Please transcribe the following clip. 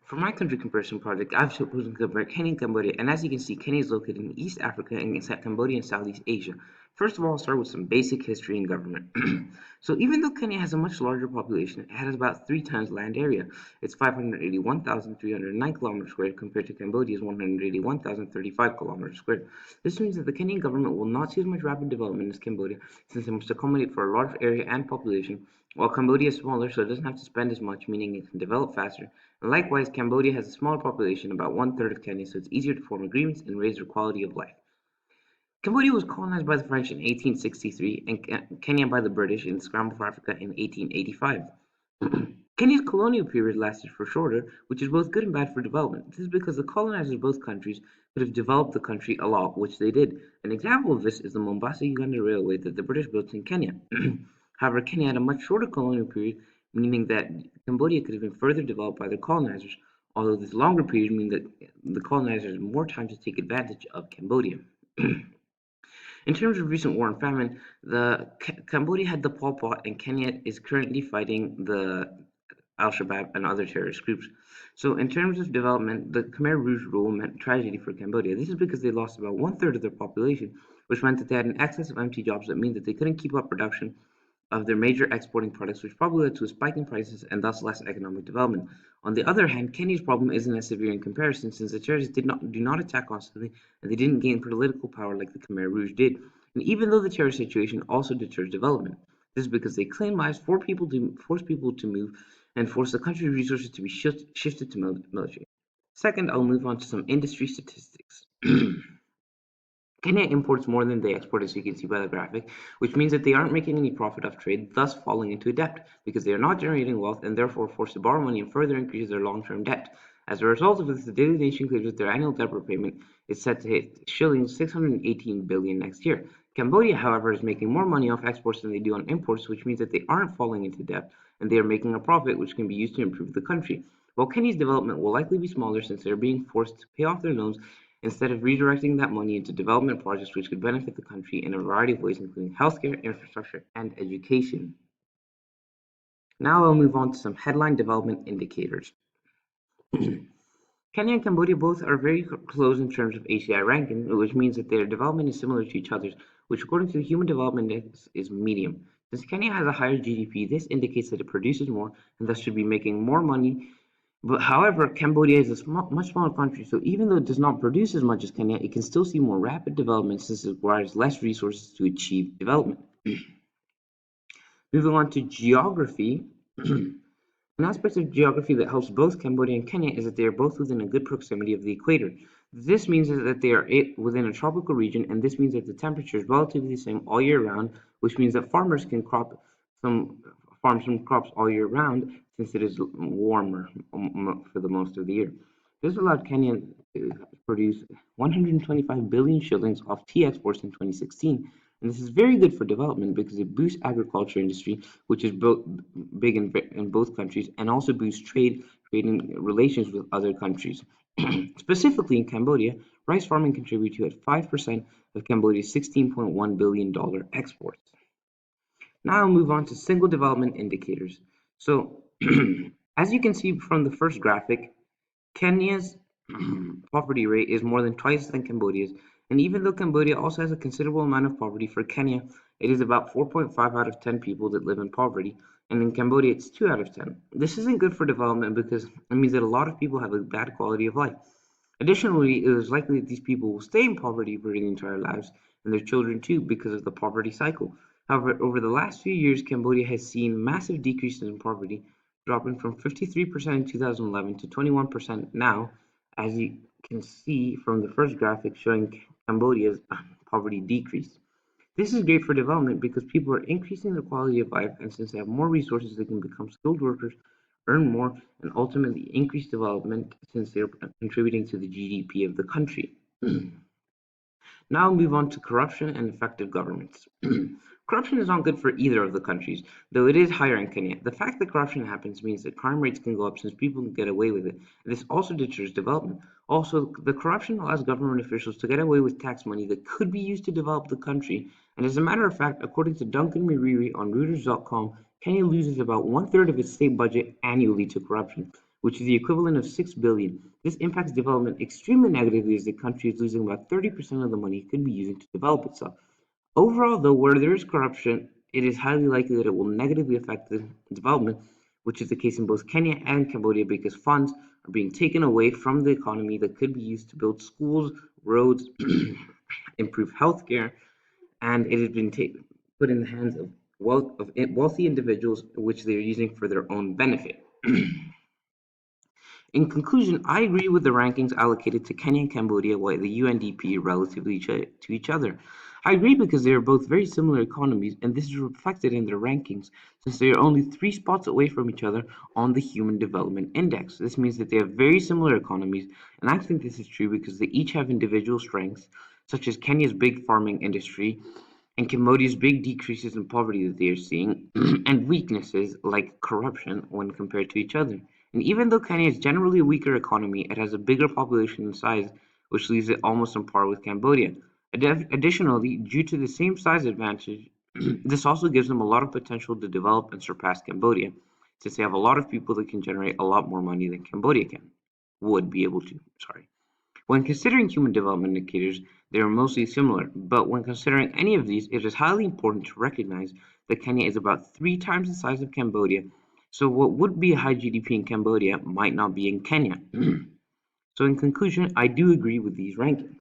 For my country comparison project, I've chosen to compare Kenya and Cambodia, and as you can see, Kenya is located in East Africa and Cambodia in Southeast Asia. First of all, I'll start with some basic history and government. So even though Kenya has a much larger population, it has about three times land area. It's 581,309 kilometers squared compared to Cambodia's 181,035 kilometers squared. This means that the Kenyan government will not see as much rapid development as Cambodia, since it must accommodate for a large area and population, while Cambodia is smaller, so it doesn't have to spend as much, meaning it can develop faster. And likewise, Cambodia has a smaller population, about one-third of Kenya, so it's easier to form agreements and raise their quality of life. Cambodia was colonized by the French in 1863 and Kenya by the British in the Scramble for Africa in 1885. Kenya's colonial period lasted for shorter, which is both good and bad for development. This is because the colonizers of both countries could have developed the country a lot, which they did. An example of this is the Mombasa-Uganda Railway that the British built in Kenya. However, Kenya had a much shorter colonial period, meaning that Cambodia could have been further developed by their colonizers, although this longer period means that the colonizers had more time to take advantage of Cambodia. In terms of recent war and famine, Cambodia had the Pol Pot, and Kenya is currently fighting the Al-Shabaab and other terrorist groups. So, in terms of development, the Khmer Rouge rule meant tragedy for Cambodia. This is because they lost about one-third of their population, which meant that they had an excess of empty jobs that mean that they couldn't keep up production of their major exporting products, which probably led to a spike in prices and thus less economic development. On the other hand, Kenya's problem isn't as severe in comparison, since the terrorists do not attack constantly, and they didn't gain political power like the Khmer Rouge did. And even though the terrorist situation also deters development, this is because they claim lives, force people to move, and force the country's resources to be shifted to military. Second, I'll move on to some industry statistics. Kenya imports more than they export, as you can see by the graphic, which means that they aren't making any profit off trade, thus falling into debt, because they are not generating wealth and therefore forced to borrow money and further increase their long-term debt. As a result of this, the Daily Nation claims that their annual debt repayment is set to hit shillings 618 billion next year. Cambodia, however, is making more money off exports than they do on imports, which means that they aren't falling into debt and they are making a profit, which can be used to improve the country. While Kenya's development will likely be smaller since they are being forced to pay off their loans instead of redirecting that money into development projects which could benefit the country in a variety of ways, including healthcare, infrastructure, and education. Now I'll move on to some headline development indicators. Kenya and Cambodia both are very close in terms of ACI ranking, which means that their development is similar to each other's, which according to the Human Development Index is medium. Since Kenya has a higher GDP, this indicates that it produces more and thus should be making more money. But however, Cambodia is a much smaller country, so even though it does not produce as much as Kenya, it can still see more rapid development since it requires less resources to achieve development. Moving on to geography. An aspect of geography that helps both Cambodia and Kenya is that they are both within a good proximity of the equator. This means that they are within a tropical region, and this means that the temperature is relatively the same all year round, which means that farmers can some farm some crops all year round since it is warmer for the most of the year. This allowed Kenya to produce 125 billion shillings of tea exports in 2016, and this is very good for development because it boosts agriculture industry, which is big in both countries, and also boosts trade, creating relations with other countries. Specifically in Cambodia, rice farming contributes to at 5% of Cambodia's $16.1 billion exports. Now I'll move on to single development indicators. So, as you can see from the first graphic, Kenya's poverty rate is more than twice than Cambodia's, and even though Cambodia also has a considerable amount of poverty, for Kenya it is about 4.5 out of 10 people that live in poverty, and in Cambodia it's 2 out of 10. This isn't good for development because it means that a lot of people have a bad quality of life. Additionally, it is likely that these people will stay in poverty for their entire lives, and their children too, because of the poverty cycle. However, over the last few years, Cambodia has seen massive decreases in poverty, dropping from 53% in 2011 to 21% now, as you can see from the first graphic showing Cambodia's poverty decrease. This is great for development because people are increasing their quality of life, and since they have more resources, they can become skilled workers, earn more, and ultimately increase development since they're contributing to the GDP of the country. Now I'll move on to corruption and effective governments. Corruption is not good for either of the countries, though it is higher in Kenya. The fact that corruption happens means that crime rates can go up since people can get away with it. This also deters development. Also, the corruption allows government officials to get away with tax money that could be used to develop the country. And as a matter of fact, according to Duncan Miriri on Reuters.com, Kenya loses about one-third of its state budget annually to corruption. which is the equivalent of 6 billion. This impacts development extremely negatively as the country is losing about 30% of the money it could be using to develop itself. Overall, though, where there is corruption, it is highly likely that it will negatively affect the development, which is the case in both Kenya and Cambodia because funds are being taken away from the economy that could be used to build schools, roads, improve healthcare, and it has been put in the hands of wealthy individuals, which they are using for their own benefit. In conclusion, I agree with the rankings allocated to Kenya and Cambodia by the UNDP relatively to each other. I agree because they are both very similar economies, and this is reflected in their rankings since they are only 3 spots away from each other on the Human Development Index. This means that they have very similar economies, and I think this is true because they each have individual strengths, such as Kenya's big farming industry and Cambodia's big decreases in poverty that they are seeing, and weaknesses like corruption when compared to each other. And even though Kenya is generally a weaker economy, it has a bigger population and size, which leaves it almost on par with Cambodia. Additionally, due to the same size advantage, this also gives them a lot of potential to develop and surpass Cambodia, since they have a lot of people that can generate a lot more money than Cambodia would be able to. Sorry. When considering human development indicators, they are mostly similar, but when considering any of these, it is highly important to recognize that Kenya is about 3 times the size of Cambodia, so what would be a high GDP in Cambodia might not be in Kenya. So in conclusion, I do agree with these rankings.